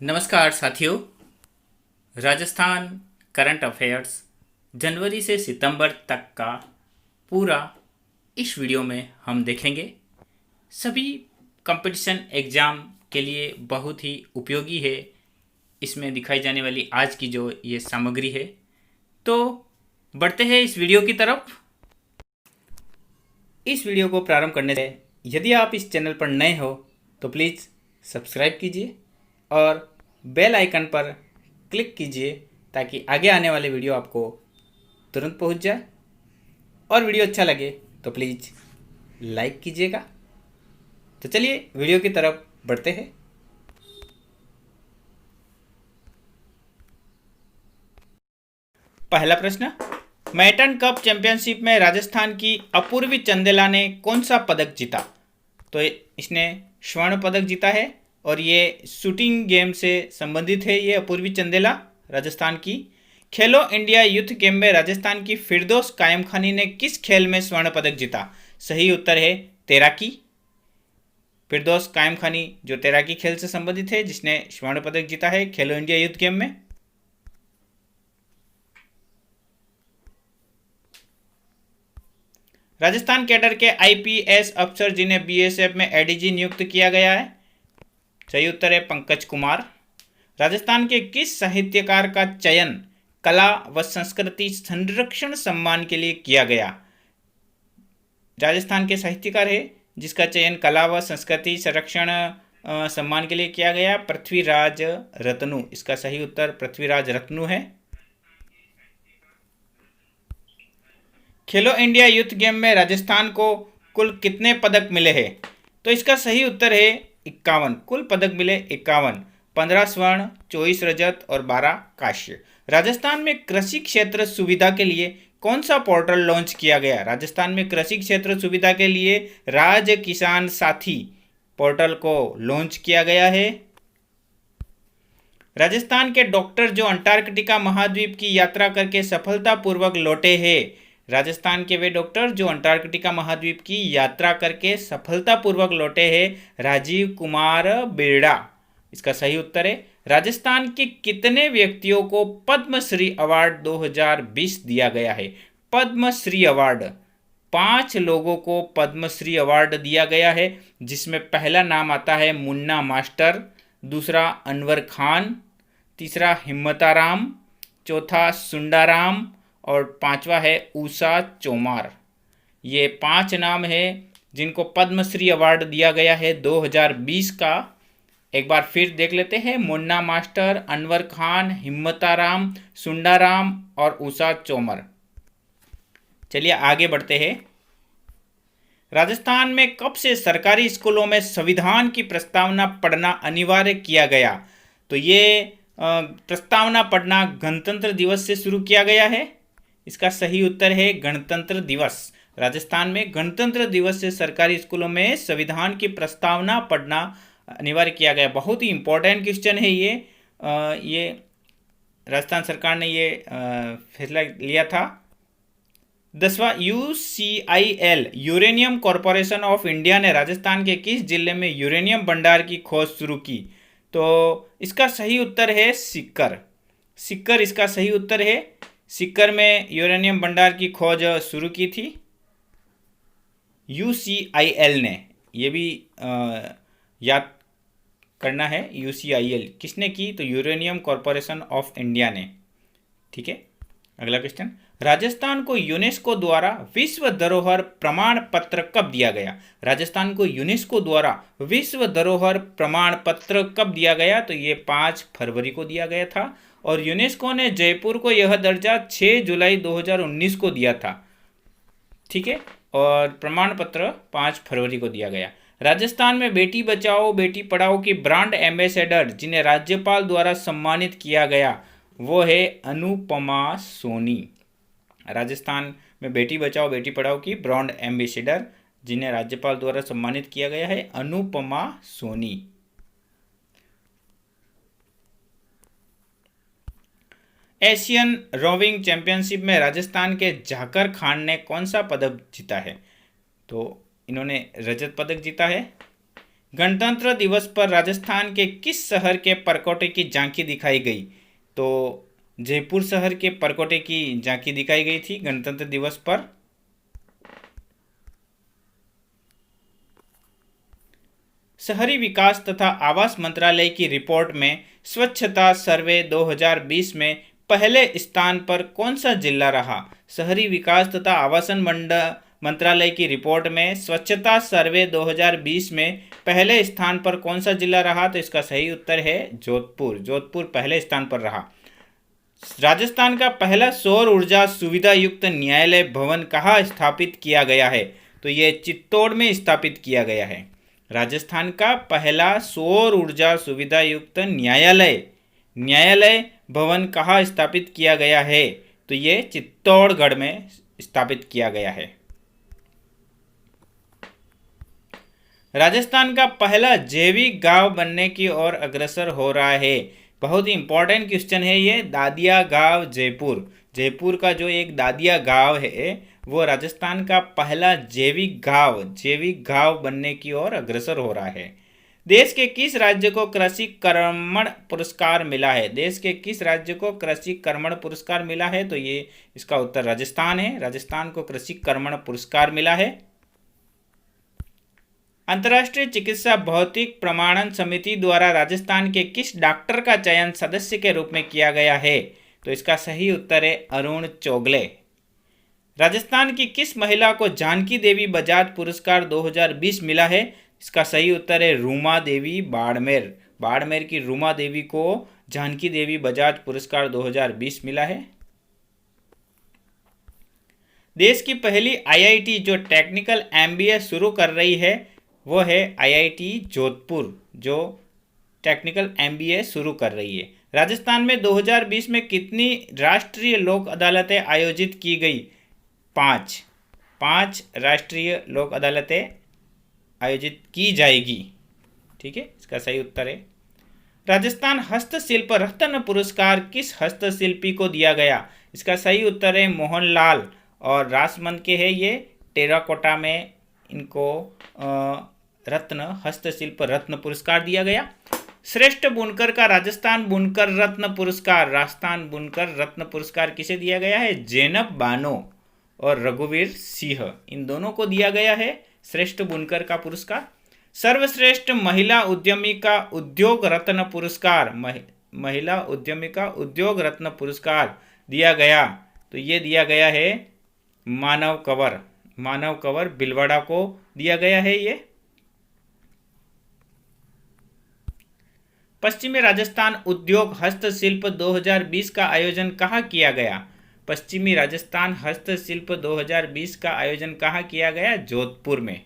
नमस्कार साथियों। Rajasthan current affairs जनवरी से सितंबर तक का पूरा इस वीडियो में हम देखेंगे। सभी कंपटीशन एग्ज़ाम के लिए बहुत ही उपयोगी है इसमें दिखाई जाने वाली आज की जो ये सामग्री है। तो बढ़ते हैं इस वीडियो की तरफ। इस वीडियो को प्रारंभ करने से यदि आप इस चैनल पर नए हो तो प्लीज़ सब्सक्राइब कीजिए और बेल आइकन पर क्लिक कीजिए ताकि आगे आने वाले वीडियो आपको तुरंत पहुंच जाए। और वीडियो अच्छा लगे तो प्लीज़ लाइक कीजिएगा। तो चलिए वीडियो की तरफ बढ़ते हैं। पहला प्रश्न, मैटन कप चैंपियनशिप में राजस्थान की अपूर्वी चंदेला ने कौन सा पदक जीता? तो इसने स्वर्ण पदक जीता है और ये शूटिंग गेम से संबंधित है। ये अपूर्वी चंदेला राजस्थान की। खेलो इंडिया यूथ गेम में राजस्थान की फिरदौस कायम खानी ने किस खेल में स्वर्ण पदक जीता? सही उत्तर है तैराकी। फिरदौस कायम खानी जो तैराकी खेल से संबंधित है, जिसने स्वर्ण पदक जीता है खेलो इंडिया यूथ गेम में। राजस्थान कैडर के आईपीएस अफसर जिन्हें बीएसएफ में एडीजी नियुक्त किया गया है? सही उत्तर है पंकज कुमार। राजस्थान के किस साहित्यकार का चयन कला व संस्कृति संरक्षण सम्मान के लिए किया गया? राजस्थान के साहित्यकार है जिसका चयन कला व संस्कृति संरक्षण सम्मान के लिए किया गया, पृथ्वीराज रत्नू। इसका सही उत्तर पृथ्वीराज रत्नू है। खेलो इंडिया यूथ गेम में राजस्थान को कुल कितने पदक मिले हैं? तो इसका सही उत्तर है 51। कुल पदक मिले 51, 15 स्वर्ण, 24 रजत और 12 कांस्य। राजस्थान में कृषि क्षेत्र सुविधा के लिए कौन सा पोर्टल लॉन्च किया गया? राजस्थान में कृषि क्षेत्र सुविधा के लिए राज किसान साथी पोर्टल को लॉन्च किया गया है। राजस्थान के डॉक्टर जो अंटार्कटिका महाद्वीप की यात्रा करके सफलतापूर्वक लौटे हैं, राजस्थान के वे डॉक्टर जो अंटार्कटिका महाद्वीप की यात्रा करके सफलतापूर्वक लौटे हैं, राजीव कुमार बिरला। इसका सही उत्तर है। राजस्थान के कितने व्यक्तियों को पद्मश्री अवार्ड 2020 दिया गया है? पद्मश्री अवार्ड 5 लोगों को पद्मश्री अवार्ड दिया गया है, जिसमें पहला नाम आता है मुन्ना मास्टर, दूसरा अनवर खान, तीसरा हिम्मताराम, चौथा सुंडाराम और पांचवा है उषा चोमार। ये 5 नाम है जिनको पद्मश्री अवार्ड दिया गया है 2020 का। एक बार फिर देख लेते हैं। मुन्ना मास्टर, अनवर खान, हिम्मताराम, सुंडाराम और उषा चोमर। चलिए आगे बढ़ते हैं। राजस्थान में कब से सरकारी स्कूलों में संविधान की प्रस्तावना पढ़ना अनिवार्य किया गया? तो ये प्रस्तावना पढ़ना गणतंत्र दिवस से शुरू किया गया है। इसका सही उत्तर है गणतंत्र दिवस। राजस्थान में गणतंत्र दिवस से सरकारी स्कूलों में संविधान की प्रस्तावना पढ़ना अनिवार्य किया गया। बहुत ही इंपॉर्टेंट क्वेश्चन है ये राजस्थान सरकार ने ये फैसला लिया था। 10वां UCIL uranium corporation of India ने राजस्थान के किस जिले में यूरेनियम भंडार की खोज शुरू की? तो इसका सही उत्तर है सीकर। सीकर इसका सही उत्तर है। सीकर में यूरेनियम भंडार की खोज शुरू की थी UCIL ने। ये भी याद करना है। UCIL किसने की? तो यूरेनियम कॉरपोरेशन ऑफ इंडिया ने। ठीक है, अगला क्वेश्चन। राजस्थान को यूनेस्को द्वारा विश्व धरोहर प्रमाण पत्र कब दिया गया? राजस्थान को यूनेस्को द्वारा विश्व धरोहर प्रमाण पत्र कब दिया गया? तो ये 5 फरवरी को दिया गया था और यूनेस्को ने जयपुर को यह दर्जा 6 जुलाई 2019 को दिया था। ठीक है, और प्रमाण पत्र 5 फरवरी को दिया गया। राजस्थान में बेटी बचाओ बेटी पढ़ाओ की ब्रांड एम्बेसडर जिन्हें राज्यपाल द्वारा सम्मानित किया गया वो है अनुपमा सोनी। राजस्थान में बेटी बचाओ बेटी पढ़ाओ की ब्रांड एम्बेसडर जिन्हें राज्यपाल द्वारा सम्मानित किया गया है Anupama Soni. Asian rowing championship में राजस्थान के जाकर खान ने कौन सा पदक जीता है? तो इन्होंने रजत पदक जीता है। गणतंत्र दिवस पर राजस्थान के किस शहर के परकोटे की झांकी दिखाई गई? तो जयपुर शहर के परकोटे की झांकी दिखाई गई थी गणतंत्र दिवस पर। शहरी विकास तथा आवास मंत्रालय की रिपोर्ट में स्वच्छता सर्वे 2020 में पहले स्थान पर कौन सा जिला रहा? शहरी विकास तथा आवासन मंत्रालय की रिपोर्ट में स्वच्छता सर्वे 2020 में पहले स्थान पर कौन सा जिला रहा? तो इसका सही उत्तर है जोधपुर। जोधपुर पहले स्थान पर रहा। राजस्थान का पहला सौर ऊर्जा सुविधा युक्त न्यायालय भवन कहाँ स्थापित किया गया है? तो ये चित्तौड़ में स्थापित किया गया है। राजस्थान का पहला सौर ऊर्जा सुविधा युक्त न्यायालय भवन कहाँ स्थापित किया गया है? तो ये चित्तौड़गढ़ में स्थापित किया गया है। राजस्थान का पहला जैविक गांव बनने की ओर अग्रसर हो रहा है। बहुत ही इंपॉर्टेंट क्वेश्चन है ये। दादिया गांव जयपुर, जयपुर का जो एक दादिया गांव है वो राजस्थान का पहला जैविक गांव बनने की ओर अग्रसर हो रहा है। देश के किस राज्य को कृषि कर्मण पुरस्कार मिला है? देश के किस राज्य को कृषि कर्मण पुरस्कार मिला है? तो ये इसका उत्तर राजस्थान है। राजस्थान को कृषि कर्मण पुरस्कार मिला है। अंतर्राष्ट्रीय चिकित्सा भौतिक प्रमाणन समिति द्वारा राजस्थान के किस डॉक्टर का चयन सदस्य के रूप में किया गया है? तो इसका सही उत्तर है अरुण चोगले। राजस्थान की किस महिला को जानकी देवी बजाज पुरस्कार 2020 मिला है? इसका सही उत्तर है रूमा देवी बाड़मेर। बाड़मेर की रूमा देवी को जानकी देवी बजाज पुरस्कार 2020 मिला है। देश की पहली आईआईटी जो टेक्निकल एमबीए शुरू कर रही है वो है आईआईटी जोधपुर, जो टेक्निकल एमबीए शुरू कर रही है। राजस्थान में 2020 में कितनी राष्ट्रीय लोक अदालतें आयोजित की गई? 5 राष्ट्रीय लोक अदालतें आयोजित की जाएगी। ठीक है, इसका सही उत्तर है। राजस्थान हस्तशिल्प रत्न पुरस्कार किस हस्तशिल्पी को दिया गया? इसका सही उत्तर है मोहनलाल, और राजमंद के है ये। टेराकोटा में इनको हस्तशिल्प रत्न पुरस्कार दिया गया। श्रेष्ठ बुनकर का राजस्थान बुनकर रत्न पुरस्कार किसे दिया गया है? जैनब बानो और रघुवीर सिंह, इन दोनों को दिया गया है श्रेष्ठ बुनकर का पुरस्कार। सर्वश्रेष्ठ महिला उद्यमी का उद्योग रत्न पुरस्कार, महिला उद्यमी का उद्योग रत्न पुरस्कार दिया गया, तो ये दिया गया है मानव कंवर भिलवाड़ा को दिया गया है ये। पश्चिमी राजस्थान उद्योग हस्तशिल्प 2020 का आयोजन कहाँ किया गया? पश्चिमी राजस्थान हस्तशिल्प 2020 का आयोजन कहाँ किया गया? जोधपुर में।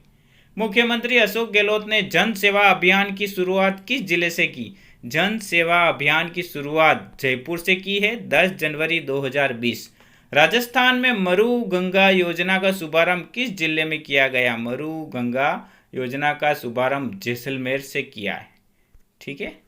मुख्यमंत्री अशोक गहलोत ने जन सेवा अभियान की शुरुआत किस जिले से की? जन सेवा अभियान की शुरुआत जयपुर से की है 10 जनवरी 2020। राजस्थान में मरु गंगा योजना का शुभारंभ किस जिले में किया गया? मरु गंगा योजना का शुभारंभ जैसलमेर से किया है। ठीक है।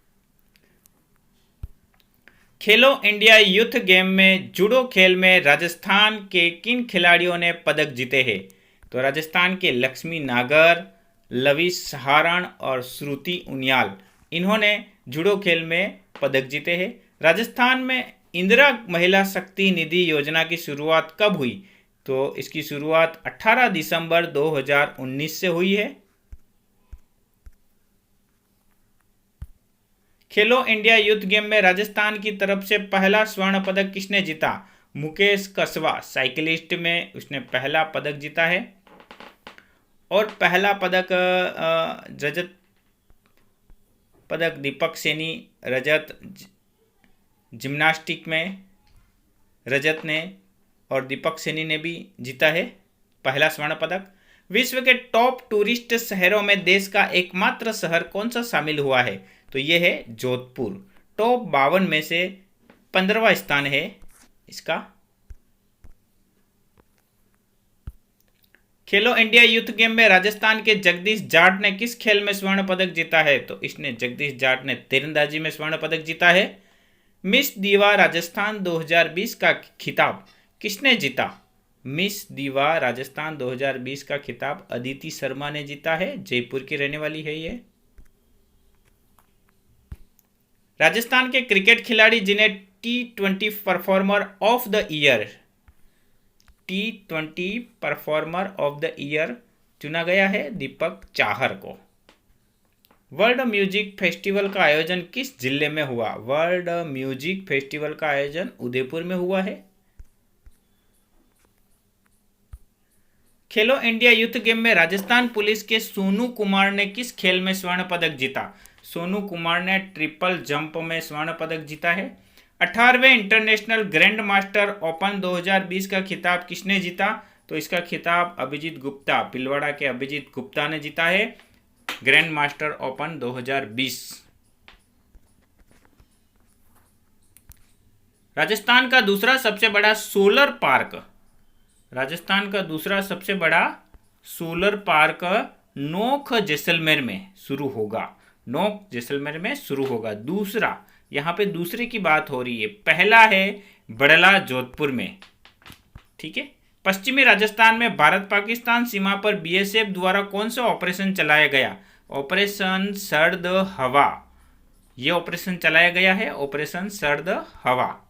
खेलो इंडिया यूथ गेम में जूडो खेल में राजस्थान के किन खिलाड़ियों ने पदक जीते हैं? तो राजस्थान के लक्ष्मी नागर, लवी सहारण और श्रुति उनियाल, इन्होंने जूडो खेल में पदक जीते हैं। राजस्थान में इंदिरा महिला शक्ति निधि योजना की शुरुआत कब हुई? तो इसकी शुरुआत 18 दिसंबर 2019 से हुई है। खेलो इंडिया यूथ गेम में राजस्थान की तरफ से पहला स्वर्ण पदक किसने जीता? मुकेश कसवा, साइकिलिस्ट में उसने पहला पदक जीता है। और पहला पदक रजत पदक दीपक सैनी, रजत जिम्नास्टिक में रजत ने और दीपक सैनी ने भी जीता है पहला स्वर्ण पदक। विश्व के टॉप टूरिस्ट शहरों में देश का एकमात्र शहर कौन सा शामिल हुआ है? तो ये है जोधपुर। टॉप 52 में से 15वां स्थान है इसका। खेलो इंडिया यूथ गेम में राजस्थान के जगदीश जाट ने किस खेल में स्वर्ण पदक जीता है? तो इसने जगदीश जाट ने तीरंदाजी में स्वर्ण पदक जीता है। मिस दीवा राजस्थान 2020 का खिताब किसने जीता? मिस दीवा राजस्थान 2020 का खिताब अदिति शर्मा ने जीता है। जयपुर की रहने वाली है ये। राजस्थान के क्रिकेट खिलाड़ी जिन्हें T20 performer of the year T20 performer of the year चुना गया है दीपक चाहर को। वर्ल्ड म्यूजिक फेस्टिवल का आयोजन किस जिले में हुआ? वर्ल्ड म्यूजिक फेस्टिवल का आयोजन उदयपुर में हुआ है। खेलो इंडिया यूथ गेम में राजस्थान पुलिस के सोनू कुमार ने किस खेल में स्वर्ण पदक जीता? सोनू कुमार ने ट्रिपल जंप में स्वर्ण पदक जीता है। 18वें इंटरनेशनल ग्रैंड मास्टर ओपन 2020 का खिताब किसने जीता? तो इसका खिताब अभिजीत गुप्ता, पिलवाड़ा के अभिजीत गुप्ता ने जीता है ग्रैंड मास्टर ओपन 2020। राजस्थान का दूसरा सबसे बड़ा सोलर पार्क नोख जैसलमेर में शुरू होगा। दूसरा, यहाँ पे दूसरे की बात हो रही है, पहला है बड़ला जोधपुर में। ठीक है। पश्चिमी राजस्थान में भारत पाकिस्तान सीमा पर BSF द्वारा कौन सा ऑपरेशन चलाया गया? ऑपरेशन सर्द हवा। यह ऑपरेशन चलाया गया है, ऑपरेशन सर्द हवा।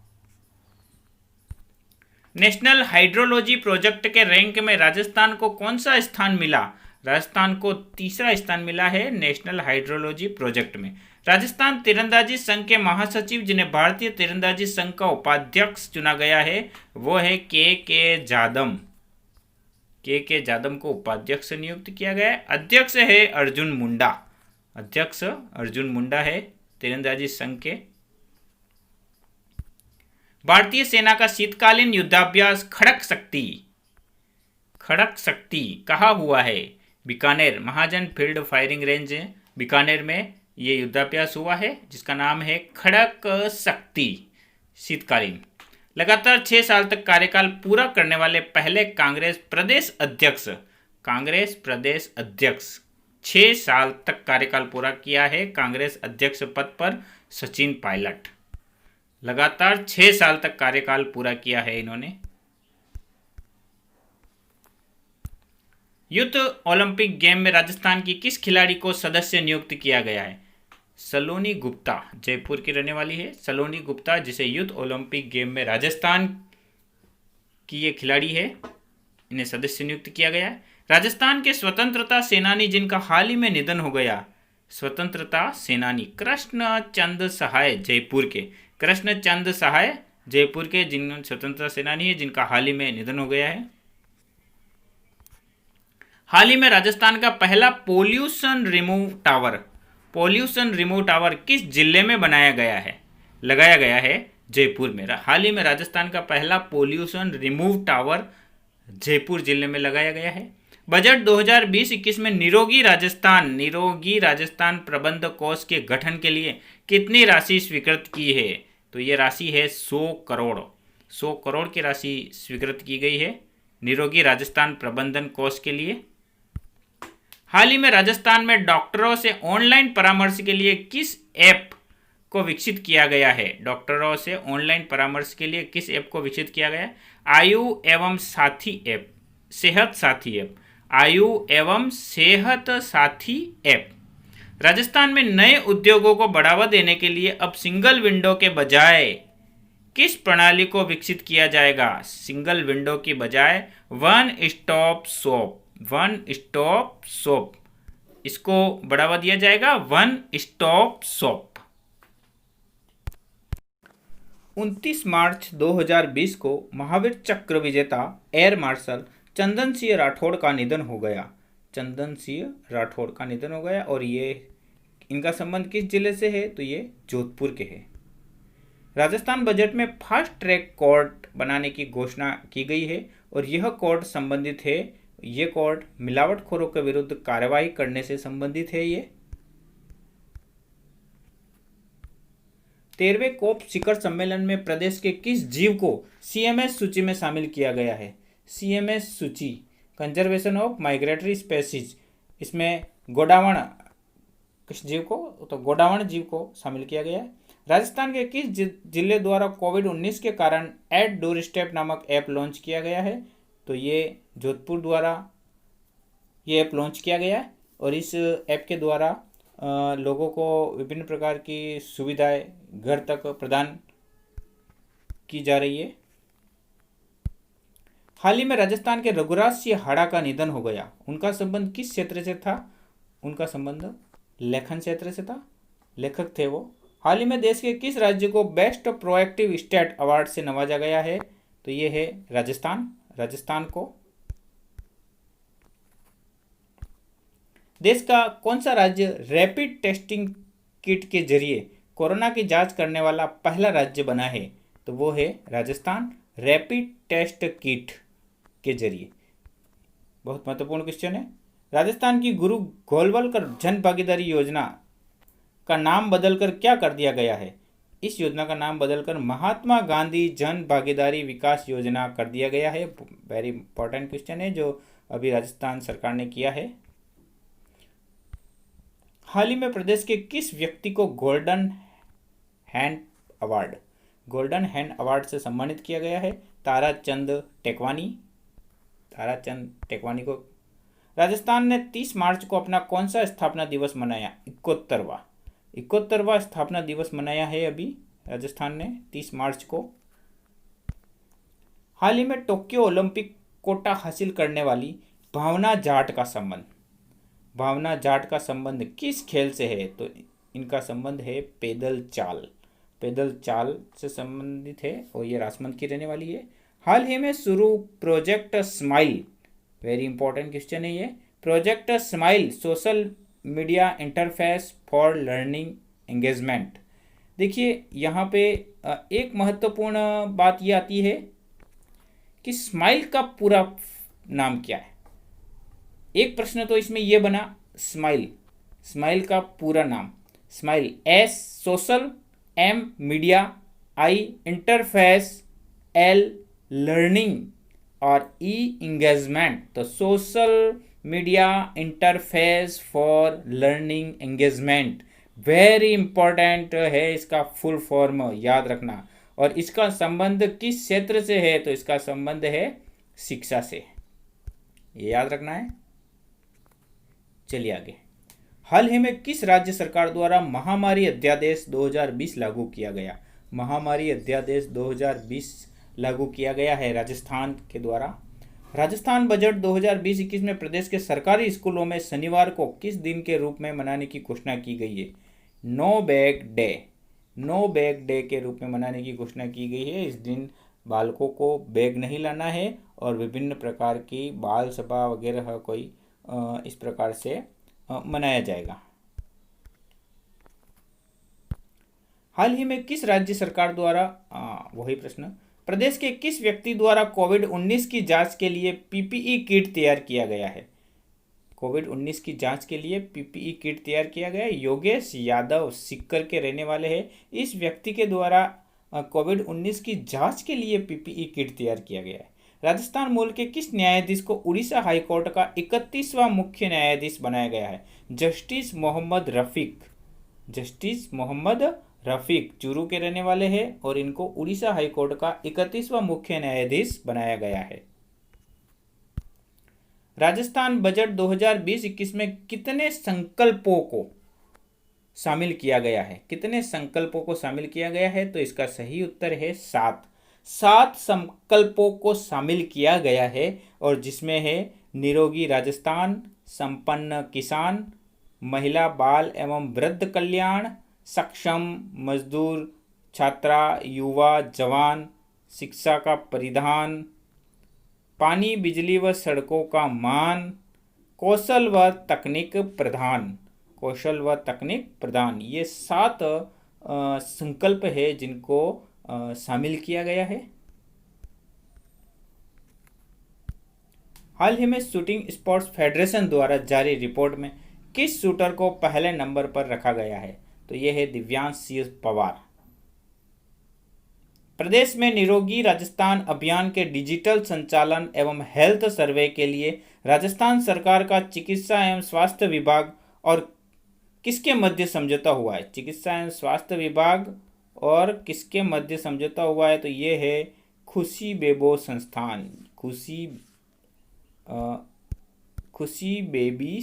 नेशनल हाइड्रोलॉजी प्रोजेक्ट के रैंक में राजस्थान को कौन सा स्थान मिला? राजस्थान को तीसरा स्थान मिला है नेशनल हाइड्रोलॉजी प्रोजेक्ट में। राजस्थान तीरंदाजी संघ के महासचिव जिन्हें भारतीय तीरंदाजी संघ का उपाध्यक्ष चुना गया है वो है के जादम को उपाध्यक्ष नियुक्त किया गया है। अध्यक्ष है अर्जुन मुंडा है तीरंदाजी संघ के। भारतीय सेना का शीतकालीन युद्धाभ्यास खड़क शक्ति कहाँ हुआ है? बीकानेर, महाजन फील्ड फायरिंग रेंज बीकानेर में ये युद्धाभ्यास हुआ है जिसका नाम है खड़क शक्ति शीतकालीन। लगातार 6 साल तक कार्यकाल पूरा करने वाले पहले कांग्रेस प्रदेश अध्यक्ष 6 साल तक कार्यकाल पूरा किया है कांग्रेस अध्यक्ष पद पर सचिन पायलट। लगातार 6 साल तक कार्यकाल पूरा किया है इन्होंने। यूथ ओलंपिक गेम में राजस्थान की किस खिलाड़ी को सदस्य नियुक्त किया गया है? सलोनी गुप्ता, जयपुर की रहने वाली है सलोनी गुप्ता, जिसे यूथ ओलंपिक गेम में राजस्थान की ये खिलाड़ी है, इन्हें सदस्य नियुक्त किया गया है। राजस्थान के स्वतंत्रता सेनानी जिनका हाल ही में निधन हो गया, स्वतंत्रता सेनानी कृष्णचंद सहाय जयपुर के जिन स्वतंत्रता सेनानी है जिनका हाल ही में निधन हो गया है। हाल ही में राजस्थान का पहला पोल्यूशन रिमूव टावर किस जिले में लगाया गया है? जयपुर में। हाल ही में राजस्थान का पहला पोल्यूशन रिमूव टावर जयपुर जिले में लगाया गया है। बजट 2020-21 में निरोगी राजस्थान प्रबंध कोष के गठन के लिए कितनी राशि स्वीकृत की है? तो ये राशि है 100 करोड़ की राशि स्वीकृत की गई है निरोगी राजस्थान प्रबंधन कोष के लिए। हाल ही में राजस्थान में डॉक्टरों से ऑनलाइन परामर्श के लिए किस ऐप को विकसित किया गया है? आयु एवं सेहत साथी ऐप। राजस्थान में नए उद्योगों को बढ़ावा देने के लिए अब सिंगल विंडो के बजाय किस प्रणाली को विकसित किया जाएगा? सिंगल विंडो की बजाय वन स्टॉप शॉप, इसको बढ़ावा दिया जाएगा, वन स्टॉप शॉप। 29 मार्च 2020 को महावीर चक्र विजेता एयर मार्शल चंदन सिंह राठौड़ का निधन हो गया और ये इनका संबंध किस जिले से है? तो ये जोधपुर के है। राजस्थान बजट में फास्ट ट्रैक कोर्ट बनाने की घोषणा की गई है और यह कोर्ट संबंधित है, ये कोर्ट मिलावटखोरों के विरुद्ध कार्रवाई करने से संबंधित है। ये 13वें कोप शिखर सम्मेलन में प्रदेश के किस जीव को CMS सूची में शामिल किया गया है? CMS सूची, कंजर्वेशन ऑफ माइग्रेटरी स्पेसीज, इसमें गोडावण जीव को शामिल किया गया है। राजस्थान के किस जिले द्वारा कोविड-19 के कारण एट डोर स्टेप नामक ऐप लॉन्च किया गया है? तो ये जोधपुर द्वारा ये ऐप लॉन्च किया गया है और इस ऐप के द्वारा लोगों को विभिन्न प्रकार की सुविधाएं घर तक प्रदान की जा रही है। हाल ही में राजस्थान के रघुराज सिंह हाड़ा का निधन हो गया। उनका संबंध किस क्षेत्र से था? उनका संबंध लेखन क्षेत्र से था, लेखक थे वो। हाल ही में देश के किस राज्य को बेस्ट प्रोएक्टिव स्टेट अवार्ड से नवाजा गया है? तो ये है राजस्थान को। देश का कौन सा राज्य रैपिड टेस्टिंग किट के जरिए कोरोना की जांच करने वाला पहला राज्य बना है? तो वो है राजस्थान, रैपिड टेस्ट किट के जरिए। बहुत महत्वपूर्ण क्वेश्चन है। राजस्थान की गुरु गोलवलकर जन भागीदारी योजना का नाम बदलकर क्या कर दिया गया है? इस योजना का नाम बदलकर महात्मा गांधी जन भागीदारी विकास योजना कर दिया गया है। वेरी इंपॉर्टेंट क्वेश्चन है जो अभी राजस्थान सरकार ने किया है। हाल ही में प्रदेश के किस व्यक्ति को गोल्डन हैंड अवार्ड से सम्मानित किया गया है? ताराचंद टेकवानी को। राजस्थान ने 30 मार्च को अपना कौन सा स्थापना दिवस मनाया? 71वां स्थापना दिवस मनाया है अभी राजस्थान ने 30 मार्च को। हाल ही में टोक्यो ओलंपिक कोटा हासिल करने वाली भावना जाट का संबंध किस खेल से है? तो इनका संबंध है पैदल चाल से संबंधित है और ये राजमंद की रहने वाली है। हाल ही में शुरू project smile, very important question है ये। Project smile social media interface for learning engagement. देखिए यहाँ पे एक महत्वपूर्ण बात ये आती है कि स्माइल का पूरा नाम क्या है। एक प्रश्न तो इसमें यह बना, स्माइल का पूरा नाम। Smile, S social, M media, I interface, L learning और ई इंगेजमेंट। तो social media interface for learning engagement, very important है इसका फुल फॉर्म याद रखना। और इसका संबंध किस क्षेत्र से है? तो इसका संबंध है शिक्षा से, ये याद रखना है। चलिए आगे। हाल ही में किस राज्य सरकार द्वारा महामारी अध्यादेश 2020 लागू किया गया? महामारी अध्यादेश 2020 लागू किया गया है राजस्थान के द्वारा। राजस्थान बजट 2020-21 में प्रदेश के सरकारी स्कूलों में शनिवार को किस दिन के रूप में मनाने की घोषणा की गई है? नो बैग डे के रूप में मनाने की घोषणा की गई है। इस दिन बालकों को बैग नहीं लाना है और विभिन्न प्रकार की बाल सभा वगैरह कोई इस प्रकार से मनाया जाएगा। हाल ही में किस राज्य सरकार द्वारा वही प्रश्न, प्रदेश के किस व्यक्ति द्वारा कोविड-19 की जांच के लिए पीपीई किट तैयार किया गया है? कोविड-19 की जांच के लिए पीपीई किट तैयार किया गया है। योगेश यादव सीकर के रहने वाले हैं। इस व्यक्ति के द्वारा कोविड-19 की जांच के लिए पीपीई किट तैयार किया गया है। राजस्थान मूल के किस न्यायाधीश को उड़ीसा हाईकोर्ट का 31वां मुख्य न्यायाधीश बनाया गया है? जस्टिस मोहम्मद रफीक चूरू के रहने वाले हैं और इनको उड़ीसा हाईकोर्ट का 31वां मुख्य न्यायाधीश बनाया गया है। राजस्थान बजट 2020-21 में कितने संकल्पों को शामिल किया गया है? कितने संकल्पों को शामिल किया गया है? तो इसका सही उत्तर है 7 संकल्पों को शामिल किया गया है और जिसमें है निरोगी राजस्थान, संपन्न किसान, महिला बाल एवं वृद्ध कल्याण, सक्षम मजदूर, छात्रा, युवा, जवान, शिक्षा का परिधान, पानी, बिजली व सड़कों का मान, कौशल व तकनीक प्रदान। ये 7 संकल्प है जिनको शामिल किया गया है। हाल ही में शूटिंग स्पोर्ट्स फेडरेशन द्वारा जारी रिपोर्ट में किस शूटर को पहले नंबर पर रखा गया है? तो यह है दिव्यांश सिंह पवार। प्रदेश में निरोगी राजस्थान अभियान के डिजिटल संचालन एवं हेल्थ सर्वे के लिए राजस्थान सरकार का चिकित्सा एवं स्वास्थ्य विभाग और किसके मध्य समझौता हुआ है? चिकित्सा एवं स्वास्थ्य विभाग और किसके मध्य समझौता हुआ है? तो ये है खुशी बेबी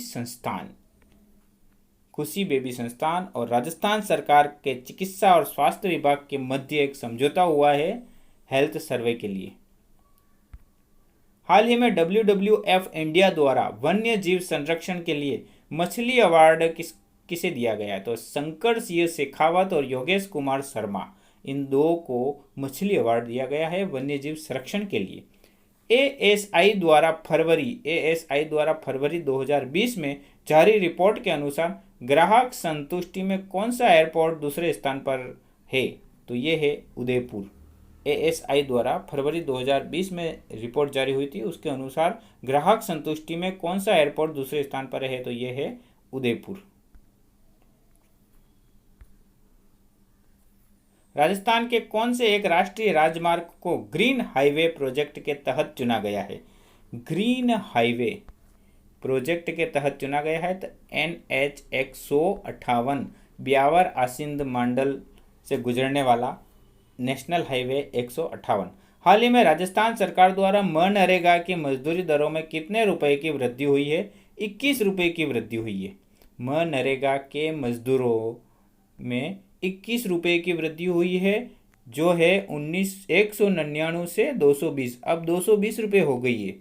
खुशी बेबी संस्थान और राजस्थान सरकार के चिकित्सा और स्वास्थ्य विभाग के मध्य एक समझौता हुआ है हेल्थ सर्वे के लिए। हाल ही में WWF इंडिया द्वारा वन्य जीव संरक्षण के लिए मछली अवार्ड किसे दिया गया है? तो शंकर सिंह शेखावत और योगेश कुमार शर्मा, इन दो को मछली अवार्ड दिया गया है वन्य जीव संरक्षण के लिए। ASI द्वारा फरवरी 2020 में जारी रिपोर्ट के अनुसार ग्राहक संतुष्टि में कौन सा एयरपोर्ट दूसरे स्थान पर है? तो ये है उदयपुर। ASI द्वारा फरवरी 2020 में रिपोर्ट जारी हुई थी, उसके अनुसार ग्राहक संतुष्टि में कौन सा एयरपोर्ट दूसरे स्थान पर है? तो ये है उदयपुर। राजस्थान के कौन से एक राष्ट्रीय राजमार्ग को ग्रीन हाईवे प्रोजेक्ट के तहत चुना गया है? ग्रीन हाईवे प्रोजेक्ट के तहत चुना गया है तो NH 158 ब्यावर आसिंद मंडल से गुजरने वाला नेशनल हाईवे 158। हाल ही में राजस्थान सरकार द्वारा मनरेगा की मजदूरी दरों में कितने रुपए की वृद्धि हुई है? 21 रुपये की वृद्धि हुई है। मनरेगा के मजदूरों में 21 रुपये की वृद्धि हुई है, जो है 199 से 220, अब 220 रुपये हो गई है।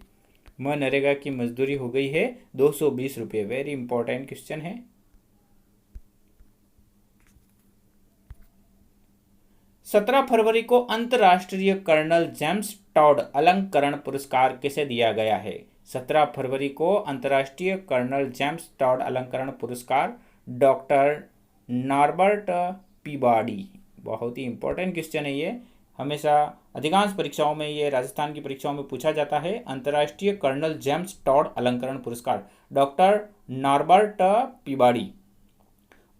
मनरेगा की मजदूरी हो गई है 220 रुपये। वेरी इंपॉर्टेंट क्वेश्चन है। 17 फरवरी को अंतर्राष्ट्रीय कर्नल जेम्स टॉड अलंकरण पुरस्कार किसे दिया गया है? 17 फरवरी को अंतर्राष्ट्रीय कर्नल जेम्स टॉड अलंकरण पुरस्कार डॉक्टर नॉर्बर्ट पीबाडी। बहुत ही इंपॉर्टेंट क्वेश्चन है ये, हमेशा अधिकांश परीक्षाओं में ये राजस्थान की परीक्षाओं में पूछा जाता है। अंतर्राष्ट्रीय कर्नल जेम्स टॉड अलंकरण पुरस्कार डॉक्टर नॉर्बर्ट पीबाडी।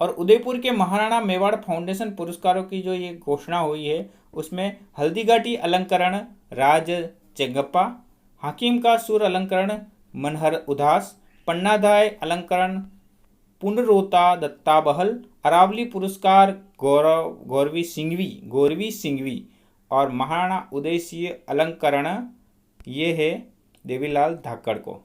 और उदयपुर के महाराणा मेवाड़ फाउंडेशन पुरस्कारों की जो ये घोषणा हुई है उसमें हल्दीघाटी अलंकरण राज चेंगप्पा, हाकिम का सुर अलंकरण मनहर उदास, पन्नाधाय अलंकरण पुनरोता दत्ता बहल, अरावली पुरस्कार गौरवी सिंघवी और महाराणा उदय सिंह अलंकरण ये है देवीलाल धाकड़ को।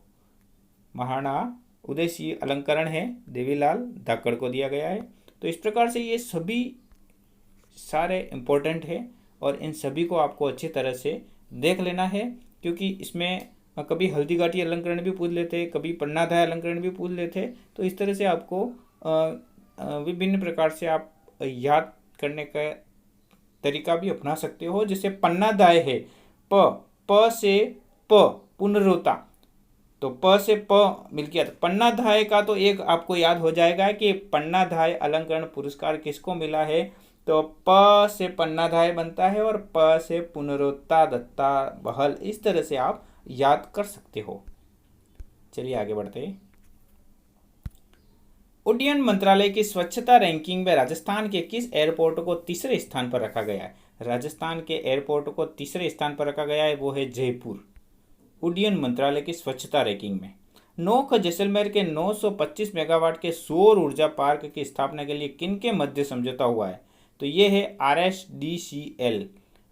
महाराणा उदय सिंह अलंकरण है देवीलाल धाकड़ को दिया गया है। तो इस प्रकार से ये सभी सारे इम्पोर्टेंट है और इन सभी को आपको अच्छी तरह से देख लेना है, क्योंकि इसमें कभी हल्दीघाटी अलंकरण भी पूछ लेते, कभी पन्नाधाय अलंकरण भी पूछ लेते। तो इस तरह से आपको विभिन्न प्रकार से आप याद करने का तरीका भी अपना सकते हो। जैसे पन्नाधाय है प से प पुनरोता, तो प से प मिल गया, तो पन्नाधाय का तो एक आपको याद हो जाएगा कि पन्नाधाय अलंकरण पुरस्कार किसको मिला है। तो प से पन्नाधाय बनता है और प से पुनरोता दत्ता बहल, इस तरह से आप याद कर सकते हो। चलिए आगे बढ़ते हैं। उड्डयन मंत्रालय की स्वच्छता रैंकिंग में राजस्थान के किस एयरपोर्ट को तीसरे स्थान पर रखा गया है? राजस्थान के एयरपोर्ट को तीसरे स्थान पर रखा गया है, वो है जयपुर। उड्डयन मंत्रालय की स्वच्छता रैंकिंग में नोख जैसलमेर के 925 मेगावाट के सौर ऊर्जा पार्क की स्थापना के लिए किन के मध्य समझौता हुआ है? तो ये है RSDCL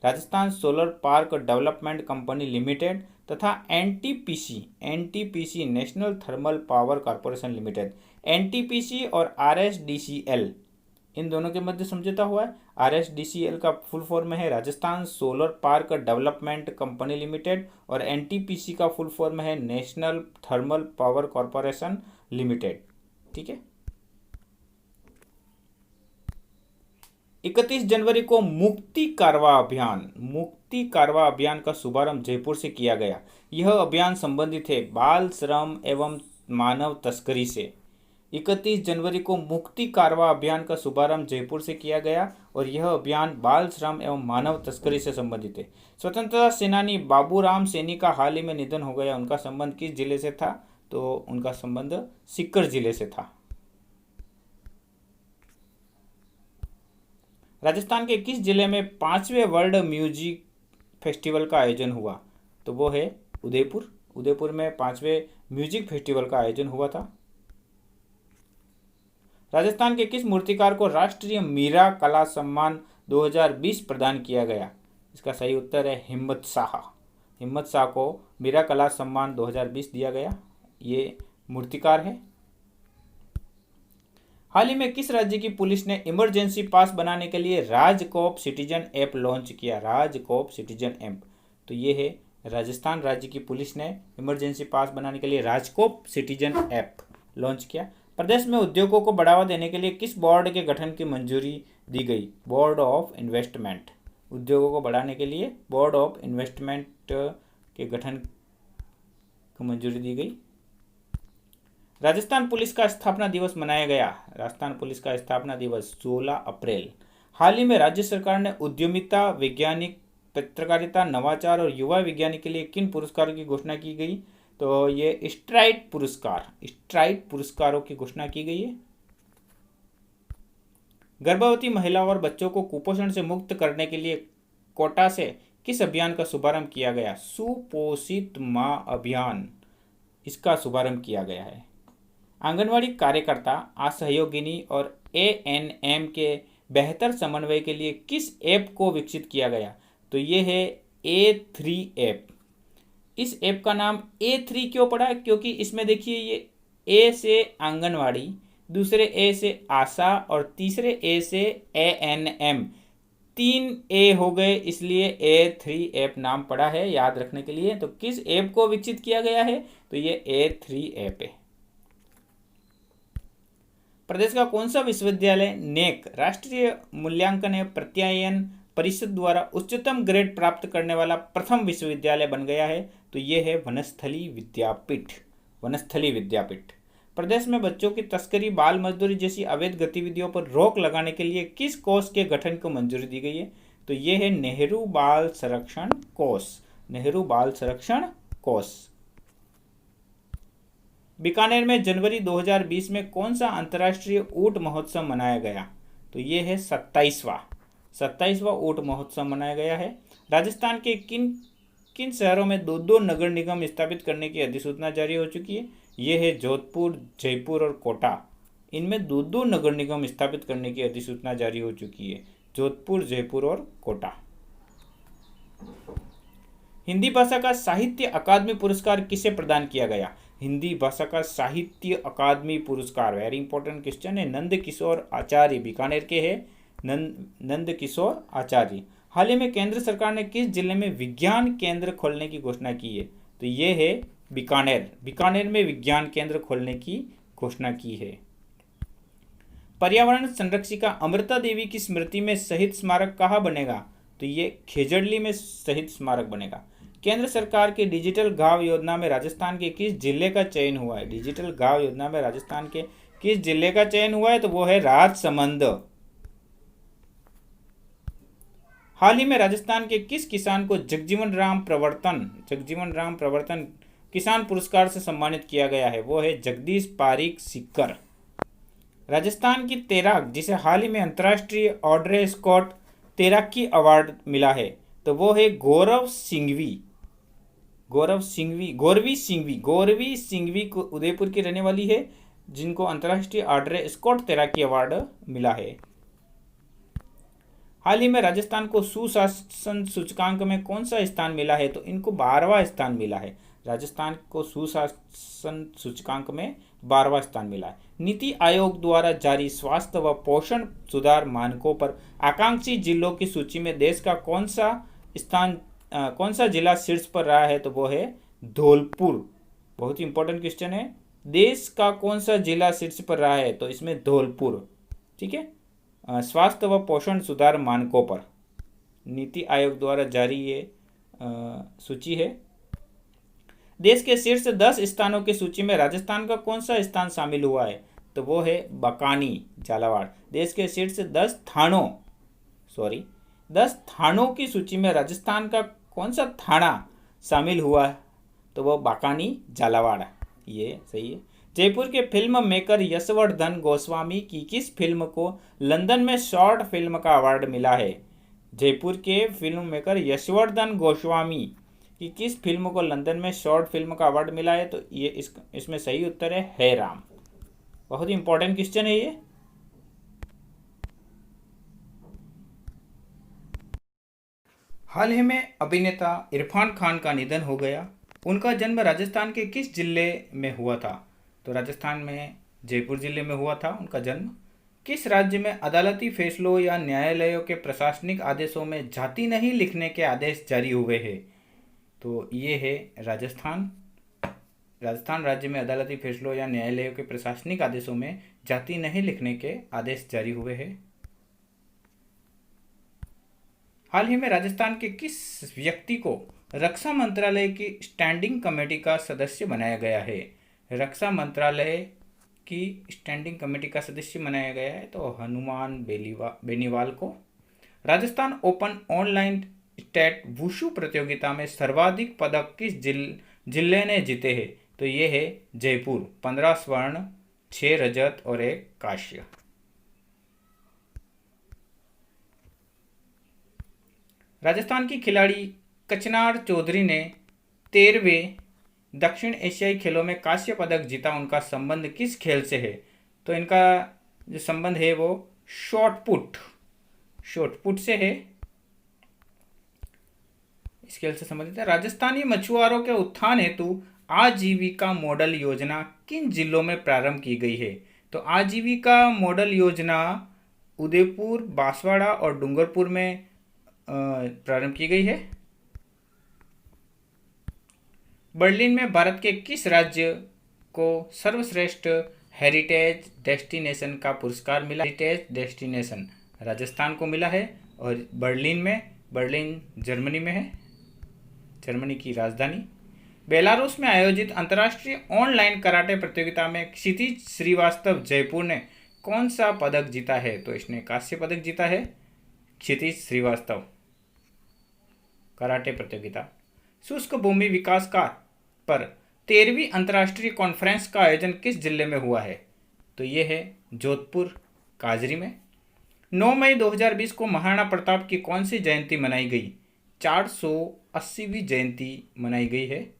Rajasthan solar park development company limited तथा NTPC national thermal power corporation limited. NTPC और RSDCL इन दोनों के मध्य समझौता हुआ है। RSDCL का फुल फॉर्म है Rajasthan solar park development company limited और NTPC का फुल फॉर्म है national thermal power corporation limited. ठीक है। 31 जनवरी को मुक्ति कारवा अभियान का शुभारंभ जयपुर से किया गया। यह अभियान संबंधित है बाल श्रम एवं मानव तस्करी से। 31 जनवरी को मुक्ति कारवा अभियान का शुभारंभ जयपुर से किया गया और यह अभियान बाल श्रम एवं मानव तस्करी से संबंधित है। स्वतंत्रता सेनानी बाबूराम सैनी का हाल ही में निधन हो गया। उनका संबंध किस जिले से था? तो उनका संबंध सीकर जिले से था। राजस्थान के किस जिले में 5वें वर्ल्ड म्यूजिक फेस्टिवल का आयोजन हुआ? तो वो है उदयपुर। उदयपुर में 5वें म्यूजिक फेस्टिवल का आयोजन हुआ था। राजस्थान के किस मूर्तिकार को राष्ट्रीय मीरा कला सम्मान 2020 प्रदान किया गया? इसका सही उत्तर है हिम्मत शाह। हिम्मत शाह को मीरा कला सम्मान 2020 दिया गया। ये मूर्तिकार है। हाल ही में किस राज्य की पुलिस ने इमरजेंसी पास बनाने के लिए राजकोप सिटीजन ऐप लॉन्च किया? राजकोप सिटीजन ऐप, तो ये है राजस्थान राज्य की पुलिस ने इमरजेंसी पास बनाने के लिए राजकोप सिटीजन ऐप लॉन्च किया। प्रदेश में उद्योगों को बढ़ावा देने के लिए किस बोर्ड के गठन की मंजूरी दी गई? Board of investment. उद्योगों को बढ़ाने के लिए बोर्ड ऑफ इन्वेस्टमेंट के गठन को मंजूरी दी गई। राजस्थान पुलिस का स्थापना दिवस मनाया गया। राजस्थान पुलिस का स्थापना दिवस 16 अप्रैल। हाल ही में राज्य सरकार ने उद्यमिता, वैज्ञानिक, पत्रकारिता, नवाचार और युवा विज्ञानी के लिए किन पुरस्कारों की घोषणा की गई? तो ये स्ट्राइड पुरस्कारों की घोषणा की गई है। गर्भवती महिलाओं और बच्चों को कुपोषण से मुक्त करने के लिए कोटा से किस अभियान का शुभारंभ किया गया? सुपोषित मां अभियान, इसका शुभारंभ किया गया है। आंगनवाड़ी कार्यकर्ता, असहयोगिनी और एएनएम के बेहतर समन्वय के लिए किस ऐप को विकसित किया गया? तो ये है A3 ऐप। इस ऐप का नाम A3 क्यों पड़ा? क्योंकि इसमें देखिए ये ए से आंगनवाड़ी, दूसरे ए से आशा और तीसरे ए से एएनएम, 3 ए हो गए, इसलिए A3 ऐप नाम पड़ा है, याद रखने के लिए। तो किस ऐप को विकसित किया गया है? तो ये A3 ऐप है। प्रदेश का कौन सा विश्वविद्यालय नेक राष्ट्रीय मूल्यांकन एवं प्रत्यायन परिषद द्वारा उच्चतम ग्रेड प्राप्त करने वाला प्रथम विश्वविद्यालय बन गया है? तो ये है वनस्थली विद्यापीठ। वनस्थली विद्यापीठ। प्रदेश में बच्चों की तस्करी, बाल मजदूरी जैसी अवैध गतिविधियों पर रोक लगाने के लिए किस कोष के गठन को मंजूरी दी गई है? तो ये है नेहरू बाल संरक्षण कोष। नेहरू बाल संरक्षण कोष। बीकानेर में जनवरी 2020 में कौन सा अंतर्राष्ट्रीय ऊंट महोत्सव मनाया गया? तो ये है 27वां ऊंट महोत्सव मनाया गया है। राजस्थान के किन किन शहरों में 2 नगर निगम स्थापित करने की अधिसूचना जारी हो चुकी है? ये है जोधपुर, जयपुर और कोटा। इनमें 2 नगर निगम स्थापित करने की अधिसूचना जारी हो चुकी है, जोधपुर, जयपुर और कोटा। हिंदी भाषा का साहित्य अकादमी पुरस्कार किसे प्रदान किया गया? हिंदी भाषा का साहित्य अकादमी पुरस्कार, वेरी इंपॉर्टेंट क्वेश्चन है, नंद किशोर आचार्य, बीकानेर के हैं नंद किशोर आचार्य। हाल ही में केंद्र सरकार ने किस जिले में विज्ञान केंद्र खोलने की घोषणा की है? तो ये है बीकानेर। बीकानेर में विज्ञान केंद्र खोलने की घोषणा की है। पर्यावरण संरक्षिका अमृता देवी की स्मृति में शहीद स्मारक कहाँ बनेगा? तो ये खेजड़ली में शहीद स्मारक बनेगा। केंद्र सरकार की डिजिटल गांव योजना में राजस्थान के किस जिले का चयन हुआ है? डिजिटल गांव योजना में राजस्थान के किस जिले का चयन हुआ है? तो वो है राजसमंद। हाल ही में राजस्थान के किस किसान को जगजीवन राम प्रवर्तन किसान पुरस्कार से सम्मानित किया गया है? वो है जगदीश पारीक सिक्कर। राजस्थान की तैराक जिसे हाल ही में अंतर्राष्ट्रीय ऑड्रे स्कॉट तैराकी अवार्ड मिला है, तो वो है गौरवी सिंघवी को उदयपुर की रहने वाली है, जिनको अंतर्राष्ट्रीय ऑड्रे स्कॉट तैराकी अवार्ड मिला है। हाल ही में राजस्थान को सुशासन सूचकांक में कौन सा स्थान मिला है? तो इनको 12वां स्थान मिला है। राजस्थान को सुशासन सूचकांक में 12वां स्थान मिला है। नीति आयोग द्वारा जारी स्वास्थ्य व पोषण सुधार मानकों पर आकांक्षी जिलों की सूची में देश का कौन सा जिला शीर्ष पर रहा है? तो वो है धौलपुर। बहुत ही इंपॉर्टेंट क्वेश्चन है, देश का कौन सा जिला शीर्ष पर रहा है? तो इसमें धौलपुर। ठीक है, स्वास्थ्य व पोषण सुधार मानकों पर नीति आयोग द्वारा जारी ये सूची है। देश के शीर्ष 10 स्थानों की सूची में राजस्थान का कौन सा स्थान शामिल हुआ है? तो वो है बकानी, झालावाड़। देश के शीर्ष 10 थानों की सूची में राजस्थान का कौन सा थाना शामिल हुआ है? तो वो बकानी, झालावाड़। ये सही है। जयपुर के फिल्म मेकर यशवर्धन गोस्वामी की किस फिल्म को लंदन में शॉर्ट फिल्म का अवार्ड मिला है? जयपुर के फिल्म मेकर यशवर्धन गोस्वामी की किस फिल्म को लंदन में शॉर्ट फिल्म का अवार्ड मिला है? तो ये इसमें सही उत्तर है राम। बहुत ही इंपॉर्टेंट क्वेश्चन है ये। हाल ही में अभिनेता इरफान खान का निधन हो गया। उनका जन्म राजस्थान के किस जिले में हुआ था? तो राजस्थान में जयपुर जिले में हुआ था उनका जन्म। किस राज्य में अदालती फैसलों या न्यायालयों के प्रशासनिक आदेशों में जाति नहीं लिखने के आदेश जारी हुए हैं? तो ये है राजस्थान। राजस्थान राज्य में अदालती फैसलों या न्यायालयों के प्रशासनिक आदेशों में जाति नहीं लिखने के आदेश जारी हुए हैं। हाल ही में राजस्थान के किस व्यक्ति को रक्षा मंत्रालय की स्टैंडिंग कमेटी का सदस्य बनाया गया है? रक्षा मंत्रालय की स्टैंडिंग कमेटी का सदस्य बनाया गया है तो हनुमान बेनीवाल को। Rajasthan open online state wushu प्रतियोगिता में सर्वाधिक पदक किस जिले ने जीते हैं? तो ये है जयपुर। 15 स्वर्ण, 6 रजत और 1 कांस्य। राजस्थान की खिलाड़ी कचनार चौधरी ने 13वें दक्षिण एशियाई खेलों में कांस्य पदक जीता। उनका संबंध किस खेल से है? तो इनका जो संबंध है वो शॉटपुट से है। इस खेल से संबंधित है। राजस्थानी मछुआरों के उत्थान हेतु आजीविका मॉडल योजना किन जिलों में प्रारंभ की गई है? तो आजीविका मॉडल योजना उदयपुर, बांसवाड़ा और डूंगरपुर में प्रारंभ की गई है। बर्लिन में भारत के किस राज्य को सर्वश्रेष्ठ हेरिटेज डेस्टिनेशन का पुरस्कार मिला? हेरिटेज डेस्टिनेशन राजस्थान को मिला है। और बर्लिन जर्मनी में है, जर्मनी की राजधानी। बेलारूस में आयोजित अंतर्राष्ट्रीय ऑनलाइन कराटे प्रतियोगिता में क्षितिज श्रीवास्तव जयपुर ने कौन सा पदक जीता है? तो इसने कांस्य पदक जीता है। क्षितिज श्रीवास्तव कराटे प्रतियोगिता। शुष्क भूमि विकास का पर 13वीं अंतर्राष्ट्रीय कॉन्फ्रेंस का आयोजन किस जिले में हुआ है? तो ये है जोधपुर काजरी में। 9 मई 2020 को महाराणा प्रताप की कौन सी जयंती मनाई गई? 480वीं जयंती मनाई गई है।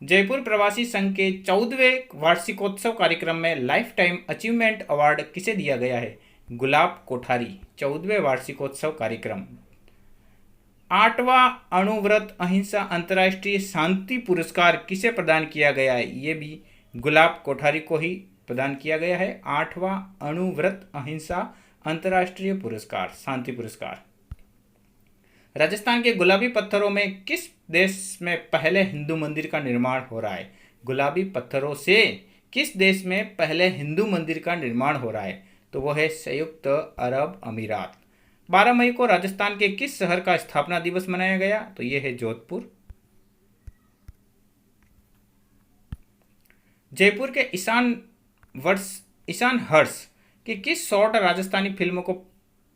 जयपुर प्रवासी संघ के 14वें वार्षिकोत्सव कार्यक्रम में लाइफ टाइम अचीवमेंट अवार्ड किसे दिया गया है? गुलाब कोठारी। 14वें वार्षिकोत्सव कार्यक्रम। 8वां अणुव्रत अहिंसा अंतर्राष्ट्रीय शांति पुरस्कार किसे प्रदान किया गया है? ये भी गुलाब कोठारी को ही प्रदान किया गया है। 8वां अणुव्रत अहिंसा अंतर्राष्ट्रीय पुरस्कार, शांति पुरस्कार। राजस्थान के गुलाबी पत्थरों में किस देश में पहले हिंदू मंदिर का निर्माण हो रहा है? गुलाबी पत्थरों से किस देश में पहले हिंदू मंदिर का निर्माण हो रहा है? तो वह है संयुक्त अरब अमीरात। 12 मई को राजस्थान के किस शहर का स्थापना दिवस मनाया गया? तो यह है जोधपुर। जयपुर के ईशान हर्ष की किस शॉर्ट राजस्थानी फिल्म को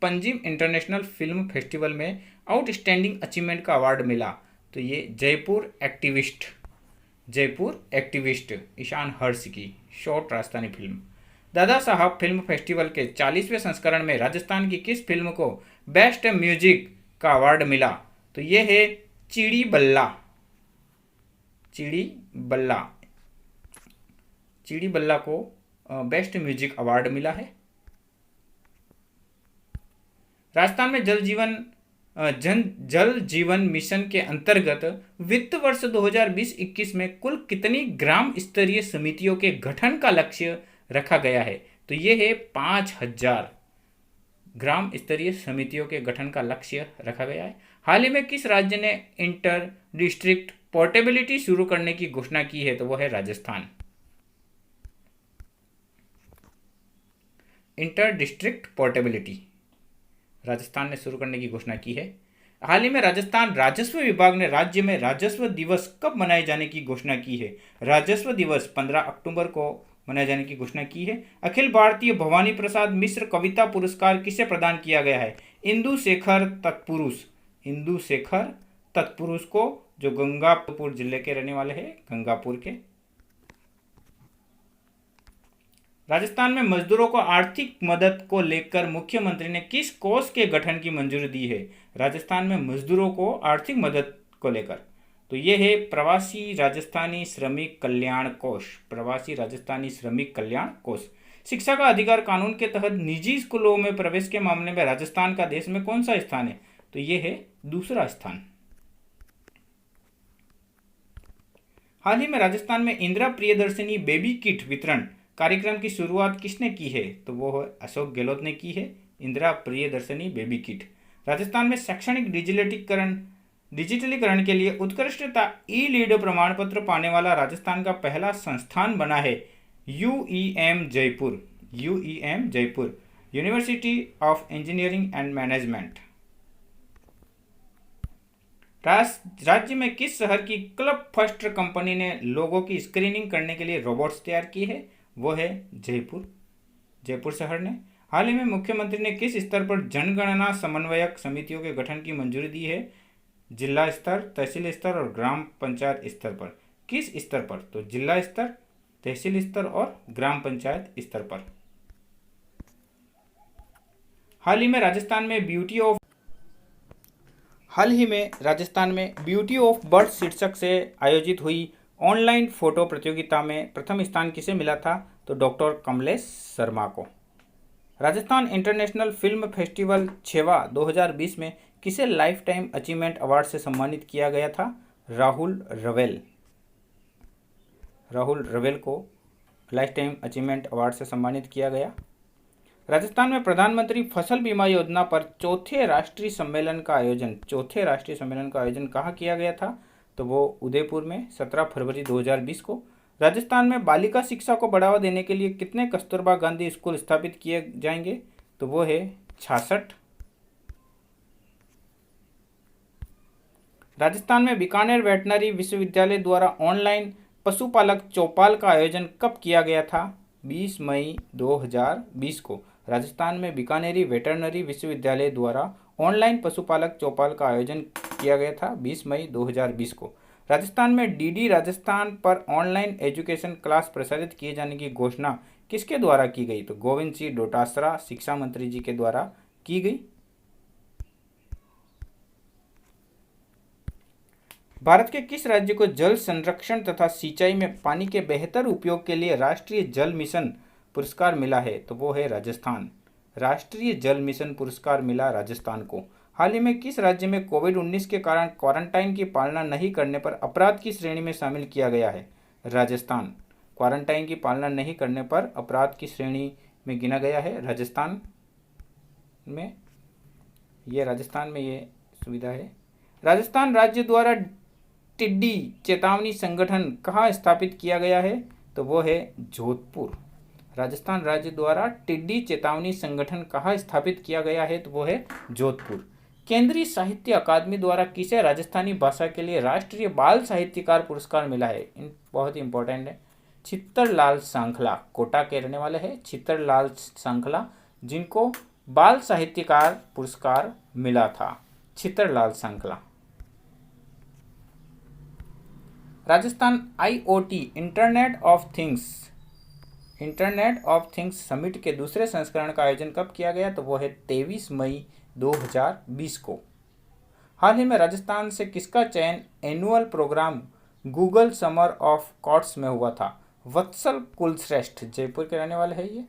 पंजिम इंटरनेशनल फिल्म फेस्टिवल में आउटस्टैंडिंग अचीवमेंट का अवार्ड मिला? तो ये जयपुर एक्टिविस्ट ईशान हर्ष की short Rajasthani film. Dada Saheb film festival के 40वें संस्करण में राजस्थान की किस फिल्म को बेस्ट म्यूजिक का अवार्ड मिला? तो ये है चिड़ी बल्ला को बेस्ट म्यूजिक अवार्ड मिला है। राजस्थान में जल जीवन मिशन के अंतर्गत वित्त वर्ष 2020-21 में कुल कितनी ग्राम स्तरीय समितियों के गठन का लक्ष्य रखा गया है? तो ये है 5000 ग्राम स्तरीय समितियों के गठन का लक्ष्य रखा गया है। हाल ही में किस राज्य ने इंटर डिस्ट्रिक्ट पोर्टेबिलिटी शुरू करने की घोषणा की है? तो वह है Rajasthan. Inter district portability Rajasthan ने शुरू करने की घोषणा की है। हाल ही में राजस्थान राजस्व विभाग ने राज्य में राजस्व दिवस कब मनाए जाने की घोषणा की है? राजस्व दिवस 15 अक्टूबर को मनाए जाने की घोषणा की है। अखिल भारतीय भवानी प्रसाद मिश्र कविता पुरस्कार किसे प्रदान किया गया है? इंदु शेखर तत्पुरुष को, जो गंगापुर जिले के रहने वाले हैं, गंगापुर के। राजस्थान में मजदूरों को आर्थिक मदद को लेकर मुख्यमंत्री ने किस कोष के गठन की मंजूरी दी है? राजस्थान में मजदूरों को आर्थिक मदद को लेकर तो ये है प्रवासी राजस्थानी श्रमिक कल्याण कोष। शिक्षा का अधिकार कानून के तहत निजी स्कूलों में प्रवेश के मामले में राजस्थान का देश में कौन सा स्थान है? तो ये है दूसरा स्थान। हाल ही में राजस्थान में इंदिरा प्रियदर्शिनी बेबी किट वितरण कार्यक्रम की शुरुआत किसने की है? तो वो है अशोक गहलोत ने की है, इंदिरा प्रियदर्शिनी बेबी किट। राजस्थान में शैक्षणिक डिजिटलीकरण के लिए उत्कृष्टता ई लीड प्रमाण पत्र पाने वाला राजस्थान का पहला संस्थान बना है UEM Jaipur. UEM Jaipur, university of engineering and management. राज्य में किस शहर की क्लब फर्स्ट कंपनी ने लोगों की स्क्रीनिंग करने के लिए रोबोट्स तैयार किए हैं? वो है जयपुर। जयपुर शहर ने। हाल ही में मुख्यमंत्री ने किस स्तर पर जनगणना समन्वयक समितियों के गठन की मंजूरी दी है? जिला स्तर, तहसील स्तर और ग्राम पंचायत स्तर पर। किस स्तर पर? तो जिला स्तर, तहसील स्तर और ग्राम पंचायत स्तर पर। हाल ही में राजस्थान में ब्यूटी ऑफ बर्ड शीर्षक से आयोजित हुई ऑनलाइन फोटो प्रतियोगिता में प्रथम स्थान किसे मिला था? तो डॉक्टर कमलेश शर्मा को। राजस्थान इंटरनेशनल फिल्म फेस्टिवल छेवा 2020 में किसे लाइफ टाइम अचीवमेंट अवार्ड से सम्मानित किया गया था? राहुल रवेल को लाइफ टाइम अचीवमेंट अवार्ड से सम्मानित किया गया। राजस्थान में प्रधानमंत्री फसल बीमा योजना पर चौथे राष्ट्रीय सम्मेलन का आयोजन कहाँ किया गया था? तो वो उदयपुर में 17 फरवरी 2020 को। राजस्थान में बालिका शिक्षा को बढ़ावा देने के लिए कितने कस्तूरबा गांधी स्कूल स्थापित किए जाएंगे? तो वो है 66। राजस्थान में बीकानेर वेटनरी विश्वविद्यालय द्वारा ऑनलाइन पशुपालक चौपाल का आयोजन कब किया गया था? 20 मई 2020 को। राजस्थान में बीकानेरी वेटरनरी विश्वविद्यालय द्वारा ऑनलाइन पशुपालक चौपाल का आयोजन किया गया था 20 मई 2020 को। राजस्थान में डीडी राजस्थान पर ऑनलाइन एजुकेशन क्लास प्रसारित किए जाने की घोषणा किसके द्वारा की गई? तो गोविंद सिंह डोटासरा शिक्षा मंत्री जी के द्वारा की गई। भारत के किस राज्य को जल संरक्षण तथा सिंचाई में पानी के बेहतर उपयोग के लिए राष्ट्रीय जल मिशन पुरस्कार मिला है? तो वो है राजस्थान। राष्ट्रीय जल मिशन पुरस्कार मिला राजस्थान को। हाल ही में किस राज्य में कोविड-19 के कारण क्वारंटाइन की पालना नहीं करने पर अपराध की श्रेणी में शामिल किया गया है? राजस्थान। क्वारंटाइन की पालना नहीं करने पर अपराध की श्रेणी में गिना गया है राजस्थान में। ये सुविधा है। राजस्थान राज्य द्वारा टिड्डी चेतावनी संगठन कहाँ स्थापित किया गया है? तो वो है जोधपुर। राजस्थान राज्य द्वारा टिड्डी चेतावनी संगठन कहाँ स्थापित किया गया है? तो वो है जोधपुर। केंद्रीय साहित्य अकादमी द्वारा किसे राजस्थानी भाषा के लिए राष्ट्रीय बाल साहित्यकार पुरस्कार मिला है? बहुत ही इंपॉर्टेंट है। चित्तरलाल सांखला, कोटा के रहने वाले हैं चित्तरलाल सांखला, जिनको बाल साहित्यकार पुरस्कार मिला था। Chittarlal Sankhla. Rajasthan IoT internet of things summit के दूसरे संस्करण का आयोजन कब किया गया? तो वो है 23 मई 2020 को। हाल ही में राजस्थान से किसका चयन annual programme Google Summer of Codes में हुआ था? वत्सल कुलश्रेष्ठ, जयपुर के रहने वाले हैं ये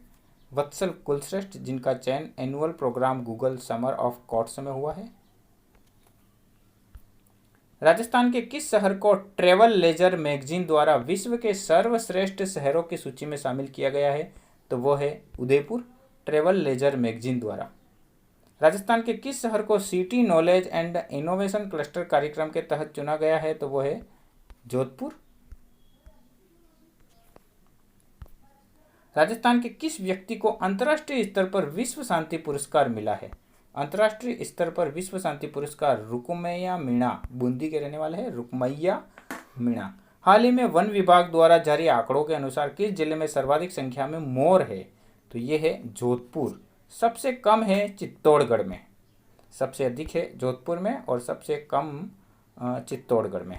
वत्सल कुलश्रेष्ठ, जिनका चयन annual programme Google Summer of Codes में हुआ है। राजस्थान के किस शहर को ट्रैवल लेजर मैगजीन द्वारा विश्व के सर्वश्रेष्ठ शहरों की सूची में शामिल किया गया है? तो वो है उदयपुर, ट्रैवल लेजर मैगजीन द्वारा। राजस्थान के किस शहर को city knowledge and innovation cluster कार्यक्रम के तहत चुना गया है? तो वो है जोधपुर। राजस्थान के किस व्यक्ति को अंतर्राष्ट्रीय स्तर पर विश्व शांति पुरस्कार मिला है? अंतर्राष्ट्रीय स्तर पर विश्व शांति पुरस्कार रुकमैया मीणा, बूंदी के रहने वाले हैं रुकमैया मीणा। हाल ही में वन विभाग द्वारा जारी आंकड़ों के अनुसार किस जिले में सर्वाधिक संख्या में मोर है? तो ये है जोधपुर। सबसे कम है चित्तौड़गढ़ में, सबसे अधिक है जोधपुर में और सबसे कम चित्तौड़गढ़ में।